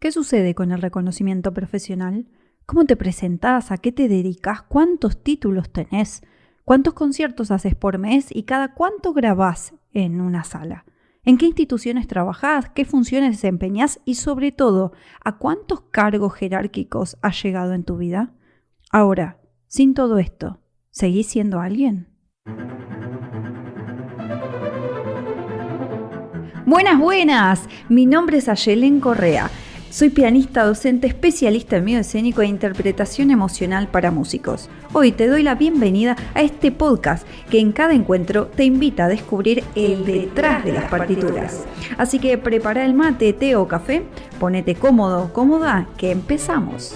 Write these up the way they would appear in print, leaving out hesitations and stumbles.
¿Qué sucede con el reconocimiento profesional? ¿Cómo te presentás? ¿A qué te dedicas? ¿Cuántos títulos tenés? ¿Cuántos conciertos haces por mes? ¿Y cada cuánto grabás en una sala? ¿En qué instituciones trabajás? ¿Qué funciones desempeñás? Y sobre todo, ¿a cuántos cargos jerárquicos has llegado en tu vida? Ahora, sin todo esto, ¿seguís siendo alguien? Buenas, mi nombre es Ayelen Correa. Soy pianista, docente, especialista en medio escénico e interpretación emocional para músicos. Hoy te doy la bienvenida a este podcast que en cada encuentro te invita a descubrir el detrás de las partituras. Así que prepara el mate, té o café, ponete cómodo, cómoda, que empezamos.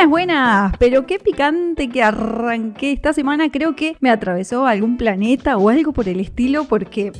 Buenas, pero qué picante que arranqué esta semana. Creo que me atravesó algún planeta o algo por el estilo, porque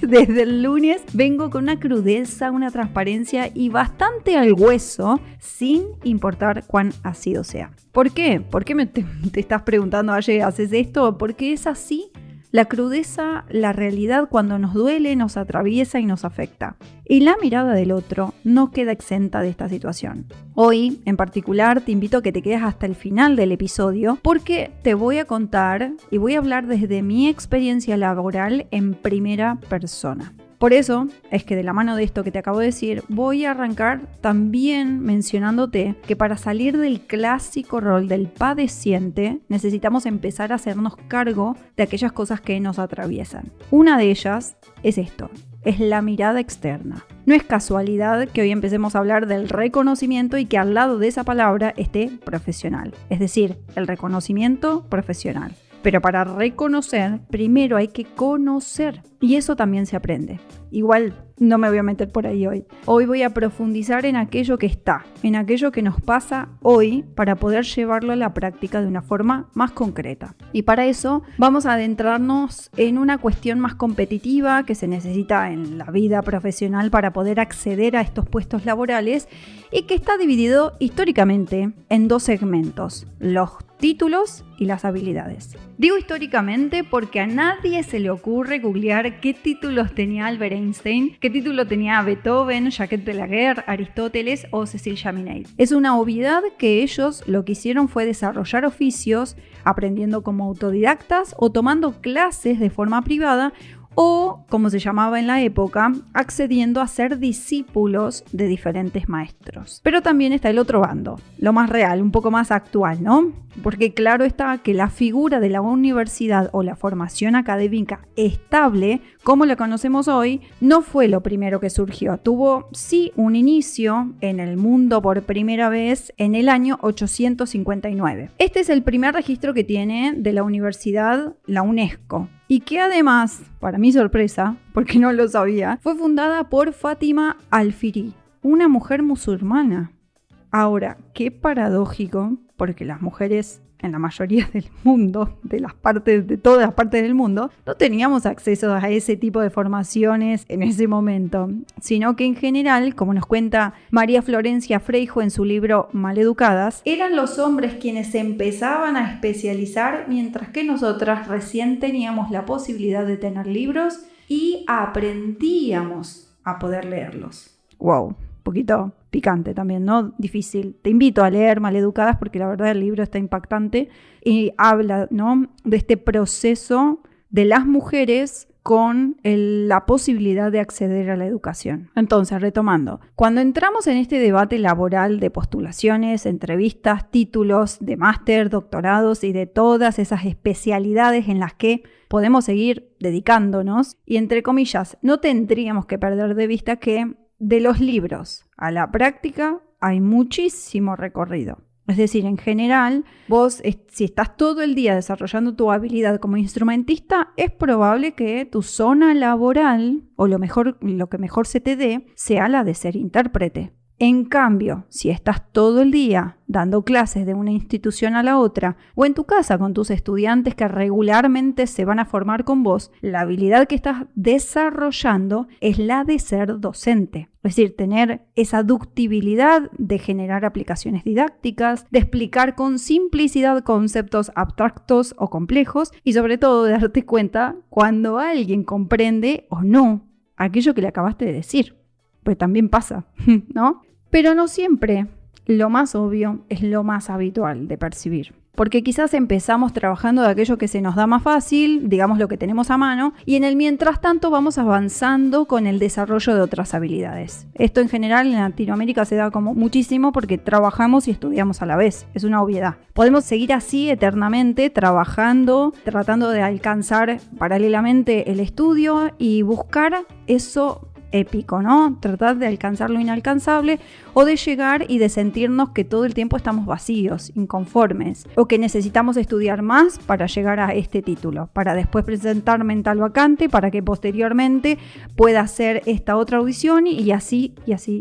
desde el lunes vengo con una crudeza, una transparencia y bastante al hueso, sin importar cuán ácido sea. ¿Por qué? ¿Por qué te estás preguntando, Aye, haces esto? Porque es así. La crudeza, la realidad cuando nos duele, nos atraviesa y nos afecta. Y la mirada del otro no queda exenta de esta situación. Hoy, en particular, te invito a que te quedes hasta el final del episodio porque te voy a contar y voy a hablar desde mi experiencia laboral en primera persona. Por eso es que de la mano de esto que te acabo de decir, voy a arrancar también mencionándote que para salir del clásico rol del padeciente, necesitamos empezar a hacernos cargo de aquellas cosas que nos atraviesan. Una de ellas es esto, es la mirada externa. No es casualidad que hoy empecemos a hablar del reconocimiento y que al lado de esa palabra esté profesional, es decir, el reconocimiento profesional. Pero para reconocer, primero hay que conocer. Y eso también se aprende. Igual no me voy a meter por ahí hoy. Hoy voy a profundizar en aquello que está, en aquello que nos pasa hoy para poder llevarlo a la práctica de una forma más concreta. Y para eso vamos a adentrarnos en una cuestión más competitiva que se necesita en la vida profesional para poder acceder a estos puestos laborales y que está dividido históricamente en dos segmentos: los títulos y las habilidades. Digo históricamente porque a nadie se le ocurre googlear qué títulos tenía Albert Einstein, qué título tenía Beethoven, Jacques Balaguer, Aristóteles o Cécile Chaminade. Es una obviedad que ellos lo que hicieron fue desarrollar oficios, aprendiendo como autodidactas o tomando clases de forma privada, o, como se llamaba en la época, accediendo a ser discípulos de diferentes maestros. Pero también está el otro bando, lo más real, un poco más actual, ¿no? Porque claro está que la figura de la universidad o la formación académica estable, como la conocemos hoy, no fue lo primero que surgió. Tuvo sí un inicio en el mundo por primera vez en el año 859. Este es el primer registro que tiene de la universidad la UNESCO. Y que además, para mi sorpresa, porque no lo sabía, fue fundada por Fátima Al-Fihri, una mujer musulmana. Ahora, qué paradójico, porque las mujeres en la mayoría del mundo, de todas las partes del mundo, no teníamos acceso a ese tipo de formaciones en ese momento, sino que en general, como nos cuenta María Florencia Freijo en su libro Maleducadas, eran los hombres quienes se empezaban a especializar, mientras que nosotras recién teníamos la posibilidad de tener libros y aprendíamos a poder leerlos. Wow, poquito picante también, ¿no? Difícil. Te invito a leer Maleducadas porque la verdad el libro está impactante y habla, ¿no?, de este proceso de las mujeres con la posibilidad de acceder a la educación. Entonces, retomando, cuando entramos en este debate laboral de postulaciones, entrevistas, títulos de máster, doctorados y de todas esas especialidades en las que podemos seguir dedicándonos, y entre comillas, no tendríamos que perder de vista que de los libros a la práctica hay muchísimo recorrido. Es decir, en general, vos, si estás todo el día desarrollando tu habilidad como instrumentista, es probable que tu zona laboral, o lo que mejor se te dé, sea la de ser intérprete. En cambio, si estás todo el día dando clases de una institución a la otra o en tu casa con tus estudiantes que regularmente se van a formar con vos, la habilidad que estás desarrollando es la de ser docente. Es decir, tener esa ductibilidad de generar aplicaciones didácticas, de explicar con simplicidad conceptos abstractos o complejos y sobre todo de darte cuenta cuando alguien comprende o no aquello que le acabaste de decir. Pues también pasa, ¿no? Pero no siempre lo más obvio es lo más habitual de percibir. Porque quizás empezamos trabajando de aquello que se nos da más fácil, digamos lo que tenemos a mano, y en el mientras tanto vamos avanzando con el desarrollo de otras habilidades. Esto en general en Latinoamérica se da como muchísimo porque trabajamos y estudiamos a la vez. Es una obviedad. Podemos seguir así eternamente trabajando, tratando de alcanzar paralelamente el estudio y buscar eso épico, ¿no? Tratar de alcanzar lo inalcanzable o de llegar y de sentirnos que todo el tiempo estamos vacíos, inconformes o que necesitamos estudiar más para llegar a este título, para después presentarme en tal vacante, para que posteriormente pueda hacer esta otra audición y así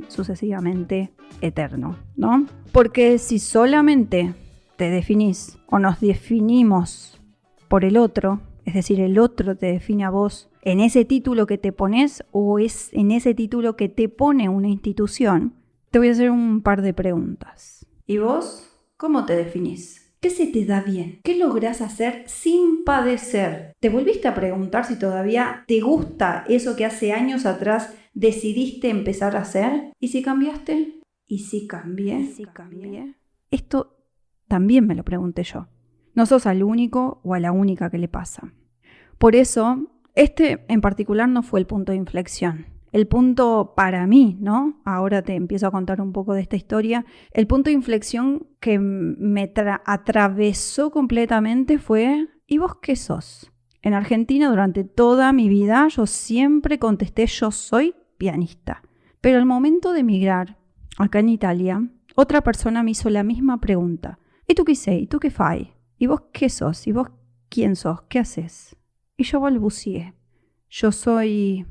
sucesivamente eterno, ¿no? Porque si solamente te definís o nos definimos por el otro, es decir, el otro te define a vos en ese título que te pones o es en ese título que te pone una institución, te voy a hacer un par de preguntas. ¿Y vos cómo te definís? ¿Qué se te da bien? ¿Qué lográs hacer sin padecer? ¿Te volviste a preguntar si todavía te gusta eso que hace años atrás decidiste empezar a hacer? ¿Y si cambiaste? ¿Y si cambié? Esto también me lo pregunté yo. No sos al único o a la única que le pasa. Por eso, este en particular no fue el punto de inflexión. El punto para mí, ¿no? Ahora te empiezo a contar un poco de esta historia. El punto de inflexión que me atravesó completamente fue ¿y vos qué sos? En Argentina durante toda mi vida yo siempre contesté yo soy pianista. Pero al momento de emigrar acá en Italia, otra persona me hizo la misma pregunta. ¿Y tú qué sé? ¿Y tú qué fai? ¿Y vos qué sos? ¿Y vos quién sos? ¿Qué haces? Y yo balbucié. Yo soy...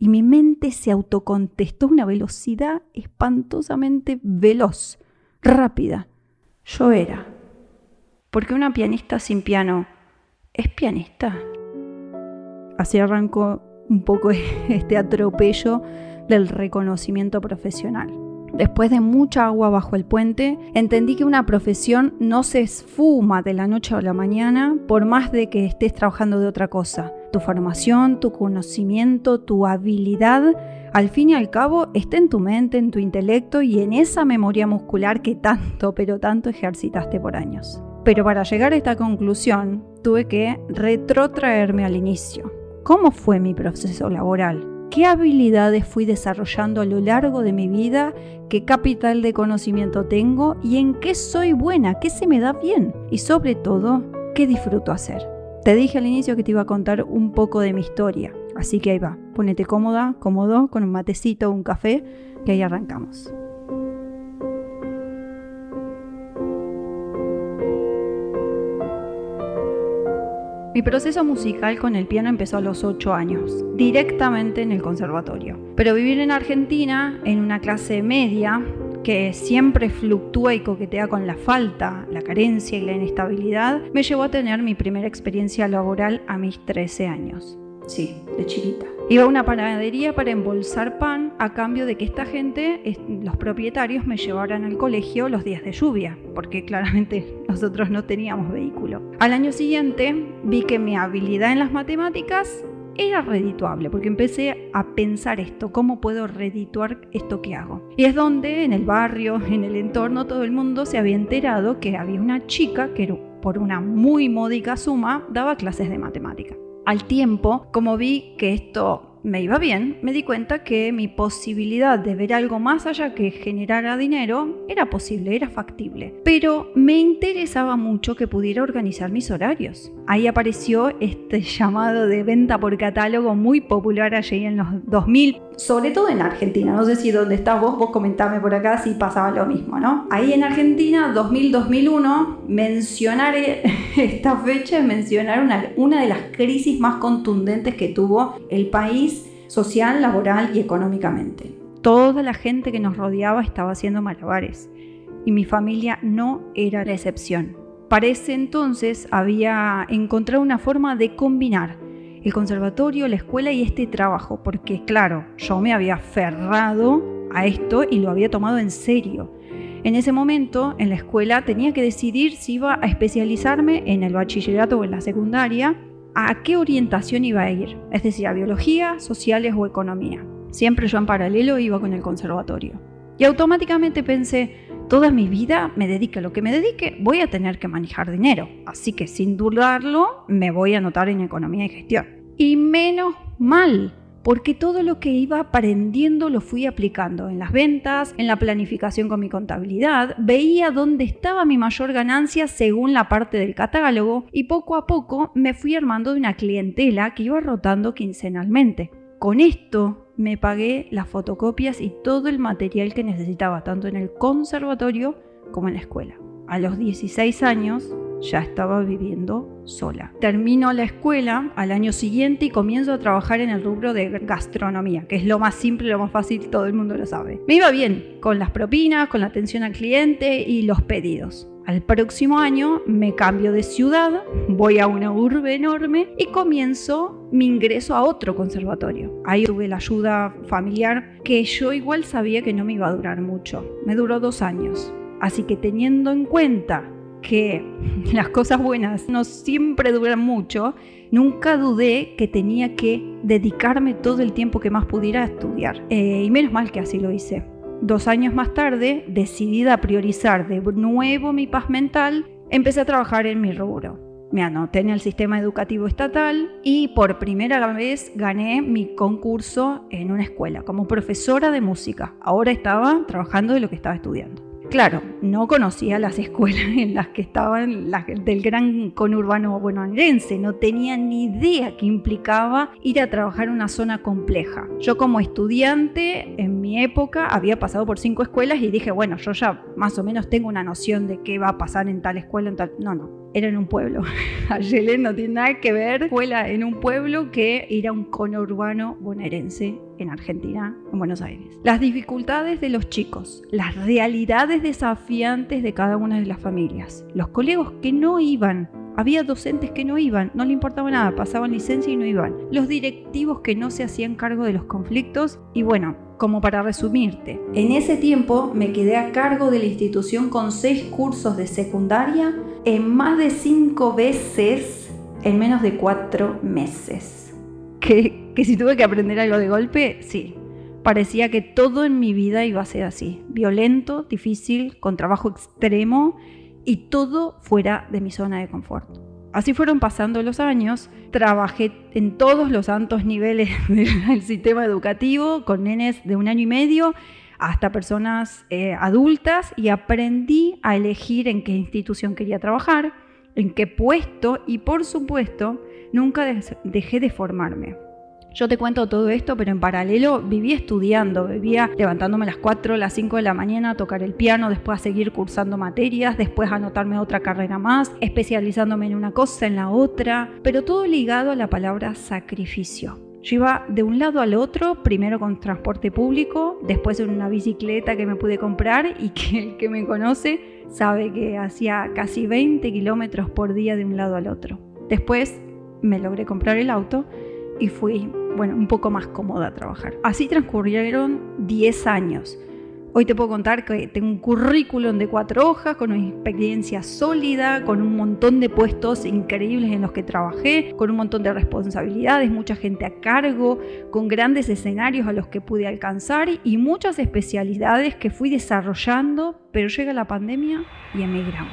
Y mi mente se autocontestó a una velocidad espantosamente veloz, rápida. Yo era. Porque una pianista sin piano es pianista. Así arrancó un poco este atropello del reconocimiento profesional. Después de mucha agua bajo el puente, entendí que una profesión no se esfuma de la noche a la mañana por más de que estés trabajando de otra cosa. Tu formación, tu conocimiento, tu habilidad, al fin y al cabo, está en tu mente, en tu intelecto y en esa memoria muscular que tanto, pero tanto ejercitaste por años. Pero para llegar a esta conclusión, tuve que retrotraerme al inicio. ¿Cómo fue mi proceso laboral? ¿Qué habilidades fui desarrollando a lo largo de mi vida? ¿Qué capital de conocimiento tengo? ¿Y en qué soy buena? ¿Qué se me da bien? Y sobre todo, ¿qué disfruto hacer? Te dije al inicio que te iba a contar un poco de mi historia. Así que ahí va. Ponete cómoda, cómodo, con un matecito o un café, que ahí arrancamos. Mi proceso musical con el piano empezó a los 8 años, directamente en el conservatorio. Pero vivir en Argentina, en una clase media, que siempre fluctúa y coquetea con la falta, la carencia y la inestabilidad, me llevó a tener mi primera experiencia laboral a mis 13 años. Sí, de chiquita. Iba a una panadería para embolsar pan a cambio de que esta gente, los propietarios, me llevaran al colegio los días de lluvia, porque claramente nosotros no teníamos vehículo. Al año siguiente vi que mi habilidad en las matemáticas era redituable, porque empecé a pensar esto, ¿cómo puedo redituar esto que hago? Y es donde en el barrio, en el entorno, todo el mundo se había enterado que había una chica que por una muy módica suma daba clases de matemática. Al tiempo, como vi que esto me iba bien, me di cuenta que mi posibilidad de ver algo más allá que generara dinero era posible, era factible. Pero me interesaba mucho que pudiera organizar mis horarios. Ahí apareció este llamado de venta por catálogo muy popular allí en los 2000, sobre todo en Argentina. No sé si donde estás vos comentame por acá si pasaba lo mismo, ¿no? Ahí en Argentina, 2000-2001, mencionar esta fecha es mencionar una de las crisis más contundentes que tuvo el país social, laboral y económicamente. Toda la gente que nos rodeaba estaba haciendo malabares y mi familia no era la excepción. Para ese entonces había encontrado una forma de combinar el conservatorio, la escuela y este trabajo, porque claro, yo me había aferrado a esto y lo había tomado en serio. En ese momento, en la escuela, tenía que decidir si iba a especializarme en el bachillerato o en la secundaria, a qué orientación iba a ir, es decir, a biología, sociales o economía. Siempre yo en paralelo iba con el conservatorio. Y automáticamente pensé, toda mi vida me dedique a lo que me dedique, voy a tener que manejar dinero. Así que sin dudarlo, me voy a anotar en economía y gestión. Y menos mal, porque todo lo que iba aprendiendo lo fui aplicando en las ventas, en la planificación con mi contabilidad, veía dónde estaba mi mayor ganancia según la parte del catálogo y poco a poco me fui armando de una clientela que iba rotando quincenalmente. Con esto me pagué las fotocopias y todo el material que necesitaba, tanto en el conservatorio como en la escuela. A los 16 años ya estaba viviendo sola. Termino la escuela al año siguiente y comienzo a trabajar en el rubro de gastronomía, que es lo más simple, lo más fácil, todo el mundo lo sabe. Me iba bien con las propinas, con la atención al cliente y los pedidos. Al próximo año me cambio de ciudad, voy a una urbe enorme y comienzo mi ingreso a otro conservatorio. Ahí tuve la ayuda familiar que yo igual sabía que no me iba a durar mucho. Me duró 2 años. Así que teniendo en cuenta que las cosas buenas no siempre duran mucho, nunca dudé que tenía que dedicarme todo el tiempo que más pudiera a estudiar. Y menos mal que así lo hice. 2 años más tarde, decidida a priorizar de nuevo mi paz mental, empecé a trabajar en mi rubro. Me anoté en el sistema educativo estatal y por primera vez gané mi concurso en una escuela como profesora de música. Ahora estaba trabajando de lo que estaba estudiando. Claro, no conocía las escuelas en las que estaban del gran conurbano bonaerense, no tenía ni idea qué implicaba ir a trabajar en una zona compleja. Yo como estudiante en mi época había pasado por 5 escuelas y dije, bueno, yo ya más o menos tengo una noción de qué va a pasar en tal escuela, en tal... No, era en un pueblo. Ayelén no tiene nada que ver escuela en un pueblo que ir a un conurbano bonaerense en Argentina, en Buenos Aires. Las dificultades de los chicos, las realidades desafiantes de cada una de las familias, los colegas que no iban, había docentes que no iban, no le importaba nada, pasaban licencia y no iban, los directivos que no se hacían cargo de los conflictos y bueno, como para resumirte, en ese tiempo me quedé a cargo de la institución con 6 cursos de secundaria en más de 5 veces en menos de 4 meses. Que si tuve que aprender algo de golpe, sí. Parecía que todo en mi vida iba a ser así. Violento, difícil, con trabajo extremo y todo fuera de mi zona de confort. Así fueron pasando los años, trabajé en todos los altos niveles del sistema educativo, con nenes de 1 año y medio hasta personas adultas y aprendí a elegir en qué institución quería trabajar, en qué puesto y por supuesto nunca dejé de formarme. Yo te cuento todo esto, pero en paralelo vivía estudiando, vivía levantándome a las 4, a las 5 de la mañana a tocar el piano, después a seguir cursando materias, después a anotarme a otra carrera más, especializándome en una cosa, en la otra, pero todo ligado a la palabra sacrificio. Yo iba de un lado al otro, primero con transporte público, después en una bicicleta que me pude comprar y que el que me conoce sabe que hacía casi 20 kilómetros por día de un lado al otro. Después me logré comprar el auto y fui, un poco más cómoda a trabajar. Así transcurrieron 10 años. Hoy te puedo contar que tengo un currículum de 4 hojas, con una experiencia sólida, con un montón de puestos increíbles en los que trabajé, con un montón de responsabilidades, mucha gente a cargo, con grandes escenarios a los que pude alcanzar y muchas especialidades que fui desarrollando, pero llega la pandemia y emigramos.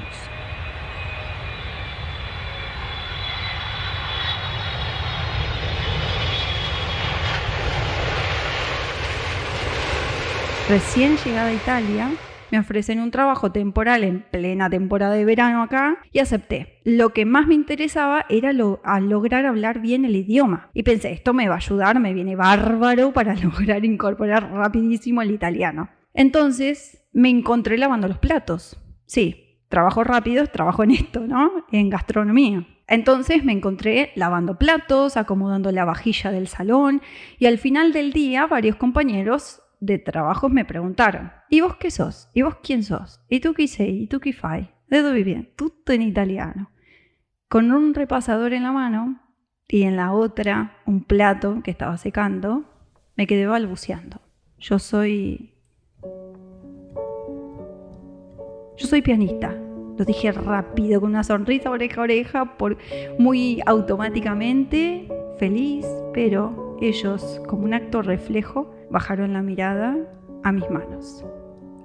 Recién llegada a Italia, me ofrecen un trabajo temporal en plena temporada de verano acá y acepté. Lo que más me interesaba era lograr hablar bien el idioma. Y pensé, esto me va a ayudar, me viene bárbaro para lograr incorporar rapidísimo el italiano. Entonces me encontré lavando los platos. Sí, trabajo rápido, trabajo en esto, ¿no? En gastronomía. Entonces me encontré lavando platos, acomodando la vajilla del salón y al final del día varios compañeros de trabajos me preguntaron, ¿y vos qué sos? ¿Y vos quién sos? ¿Y tú qué sei? ¿Y tú qué fai? ¿De dove viene? Tutto en italiano. Con un repasador en la mano y en la otra un plato que estaba secando, me quedé balbuceando. Yo soy pianista. Lo dije rápido, con una sonrisa oreja a oreja, muy automáticamente, feliz, pero ellos, como un acto reflejo, bajaron la mirada a mis manos.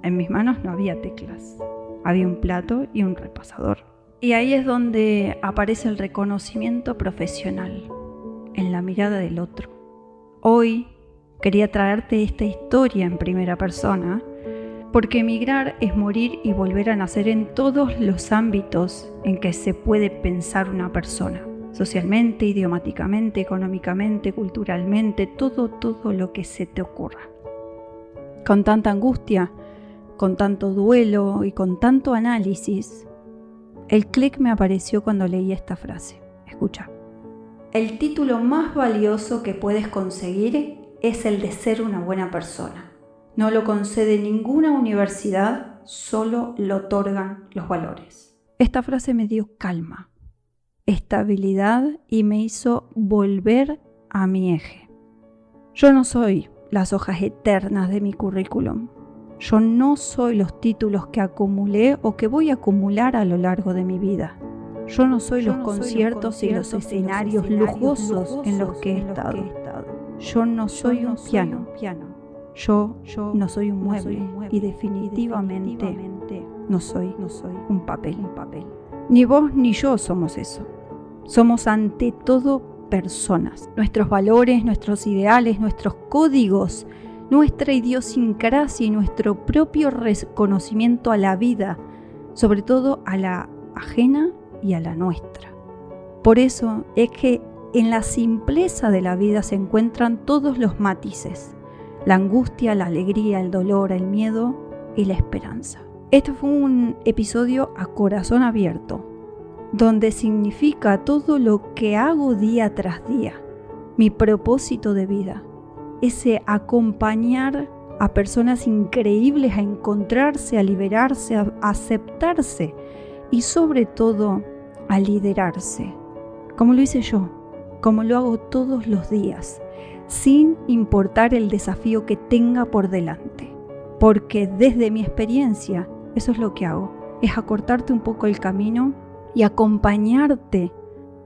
En mis manos no había teclas, había un plato y un repasador. Y ahí es donde aparece el reconocimiento profesional, en la mirada del otro. Hoy quería traerte esta historia en primera persona, porque emigrar es morir y volver a nacer en todos los ámbitos en que se puede pensar una persona. Socialmente, idiomáticamente, económicamente, culturalmente, todo lo que se te ocurra. Con tanta angustia, con tanto duelo y con tanto análisis, el clic me apareció cuando leí esta frase. Escucha. El título más valioso que puedes conseguir es el de ser una buena persona. No lo concede ninguna universidad, solo lo otorgan los valores. Esta frase me dio calma, estabilidad y me hizo volver a mi eje. Yo no soy las hojas eternas de mi currículum. Yo no soy los títulos que acumulé o que voy a acumular a lo largo de mi vida. Yo no soy los conciertos y los escenarios lujosos en los que he estado. Yo no soy un piano. Yo no soy un mueble y definitivamente no soy un papel. Ni vos ni yo somos eso. Somos ante todo personas. Nuestros valores, nuestros ideales, nuestros códigos, nuestra idiosincrasia y nuestro propio reconocimiento a la vida, sobre todo a la ajena y a la nuestra. Por eso es que en la simpleza de la vida se encuentran todos los matices. La angustia, la alegría, el dolor, el miedo y la esperanza. Este fue un episodio a corazón abierto, donde significa todo lo que hago día tras día, mi propósito de vida, ese acompañar a personas increíbles a encontrarse, a liberarse, a aceptarse y sobre todo a liderarse, como lo hice yo, como lo hago todos los días, sin importar el desafío que tenga por delante. Porque desde mi experiencia, eso es lo que hago, es acortarte un poco el camino y acompañarte,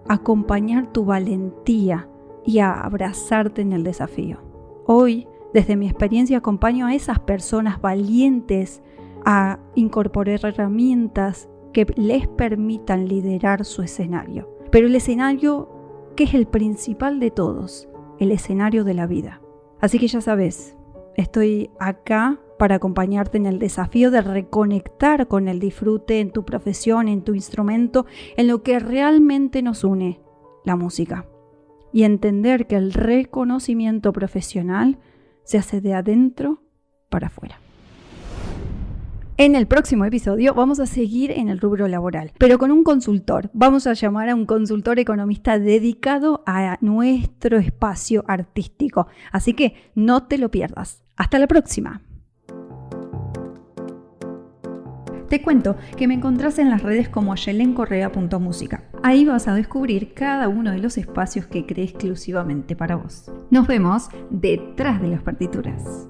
acompañar tu valentía y a abrazarte en el desafío. Hoy, desde mi experiencia, acompaño a esas personas valientes a incorporar herramientas que les permitan liderar su escenario. Pero el escenario que es el principal de todos, el escenario de la vida. Así que ya sabes, estoy acá para acompañarte en el desafío de reconectar con el disfrute en tu profesión, en tu instrumento, en lo que realmente nos une, la música. Y entender que el reconocimiento profesional se hace de adentro para afuera. En el próximo episodio vamos a seguir en el rubro laboral, pero con un consultor. Vamos a llamar a un consultor economista dedicado a nuestro espacio artístico. Así que no te lo pierdas. Hasta la próxima. Te cuento que me encontrás en las redes como yelencorrea.música. Ahí vas a descubrir cada uno de los espacios que creé exclusivamente para vos. Nos vemos detrás de las partituras.